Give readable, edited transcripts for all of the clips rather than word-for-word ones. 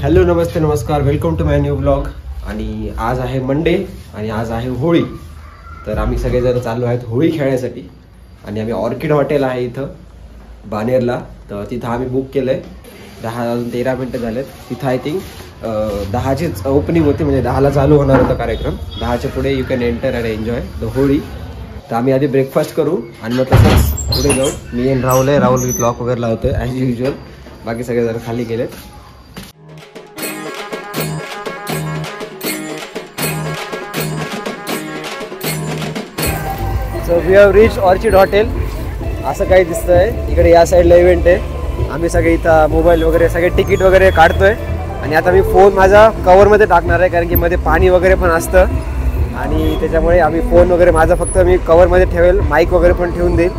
Hello नमस्ते नमस्कार, welcome to my new blog. आणि आज आहे मंडे आणि आज आहे होळी। तर आम्ही सगळेजण चाललो आहेत होळी खेळण्यासाठी आणि आम्ही ऑर्किड हॉटेल आहे इथं बानेरला, तर तिथं आम्ही बुक केलंय। 10-13 मिनिटं झालेत तिथं। आय थिंक 10चीच ओपनिंग होती, म्हणजे 10ला चालू होणार होता कार्यक्रम। 10च्या पुढे you can enter and enjoy the Holi. तर आम्ही आधी ब्रेकफास्ट करू आणि मग तसंच पुढे जाऊ। मी आणि राहुल आहे, राहुल ब्लॉग वगैरे लावतोय ॲज युजल। बाकी सगळे जण खाली गेलेत। So we have reach orchid hotel. असं काही दिसतंय इकडे, या साईडला इव्हेंट आहे। आम्ही सगळे इथं मोबाईल वगैरे सगळे तिकीट वगैरे काढतोय आणि आता मी फोन माझा कवरमध्ये टाकणार आहे, कारण की मध्ये पाणी वगैरे पण असतं आणि त्याच्यामुळे आम्ही फोन वगैरे माझा फक्त मी कवरमध्ये ठेवेल, माईक वगैरे पण ठेवून देईल।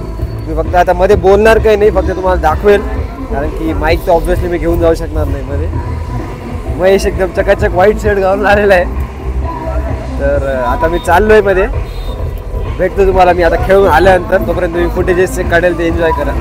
मी फक्त आता मध्ये बोलणार काही नाही, फक्त तुम्हाला दाखवेल, कारण की माईक तर ऑब्व्हियसली मी घेऊन जाऊ शकणार नाही मध्ये। महेश एकदम चकाचक व्हाईट शर्ट घालून आलेला आहे। तर आता मी चाललो आहे मध्ये, भेटतो तुम्हाला मी आता खेळून आल्यानंतर। तोपर्यंत तुम्ही फुटेजेस जे काढेल ते एन्जॉय करा।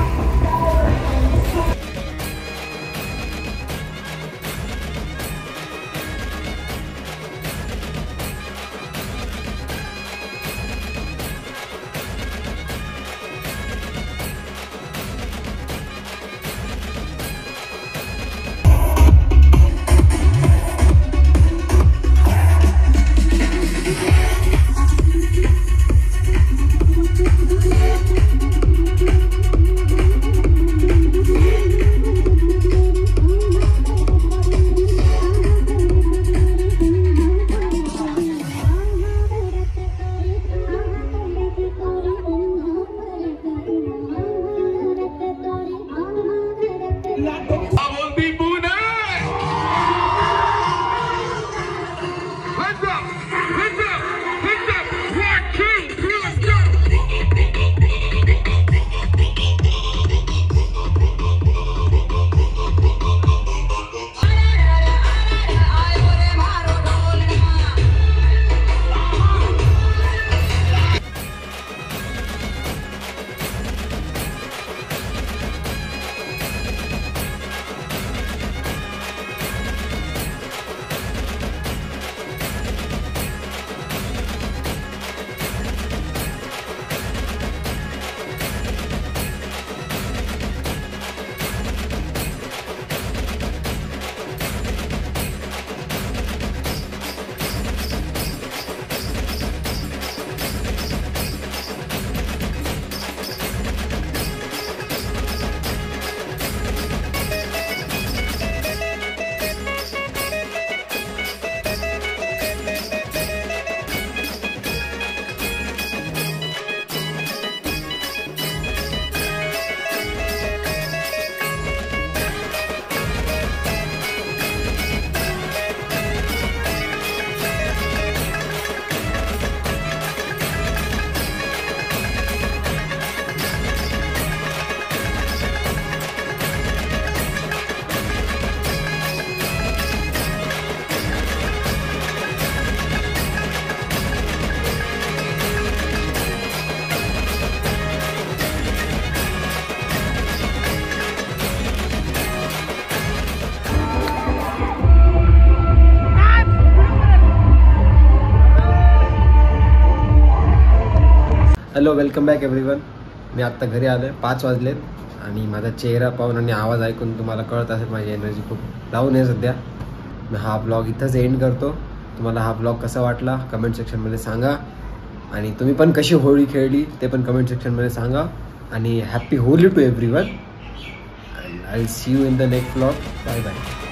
Hello, welcome back everyone. मी आत्ता घरी आलो आहे, 5 वाजलेत आणि माझा चेहरा पाहून आणि आवाज ऐकून तुम्हाला कळत असेल माझी एनर्जी खूप डाऊन आहे सध्या। मी हा ब्लॉग इथंच एंड करतो। तुम्हाला हा ब्लॉग कसा वाटला कमेंट सेक्शनमध्ये सांगा, आणि तुम्ही पण कशी होळी खेळली ते पण कमेंट सेक्शनमध्ये सांगा। आणि happy Holi to everyone, and I will see you in the next blog. Bye bye.